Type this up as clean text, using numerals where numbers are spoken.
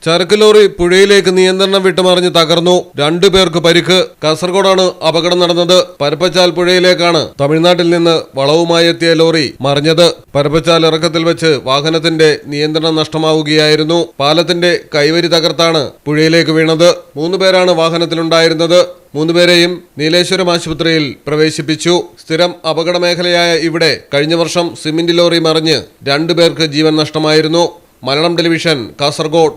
ചരക്ക് ലോറി പുഴയിലേക്ക് നിയന്ത്രണം വിട്ടുമറിഞ്ഞ് തകർന്നു. 2 പേർക്ക് പരിക്ക്. കാസർഗോഡാണ് അപകടം നടന്നത്. പരപ്പച്ചാൽ പുഴയിലേക്കാണ് തമിഴ്നാട്ടിൽ നിന്ന് വളവുമായി എത്തിയ ലോറി മറിഞ്ഞത്. പരപ്പച്ചാൽ ഇറക്കത്തിൽ വെച്ച് വാഹനത്തിന്റെ നിയന്ത്രണം നഷ്ടമാവുകയായിരുന്നു. പാലത്തിന്റെ കൈവരി തകർത്താണ് പുഴയിലേക്ക് വീണത്. 3 പേരാണ് വാഹനത്തിലുണ്ടായിരുന്നത്. 3 പേരെയും നീലേശ്വരം ആശുപത്രിയിൽ പ്രവേശിപ്പിച്ചു. സ്ഥിരം അപകട മേഖലയായ ഇവിടെ കഴിഞ്ഞ വർഷം സിമന്റ് ലോറി മറിഞ്ഞ് 2 പേർക്ക് ജീവൻ നഷ്ടമായിരുന്നു. മലയാളം ടെലിവിഷൻ, കാസർഗോഡ്.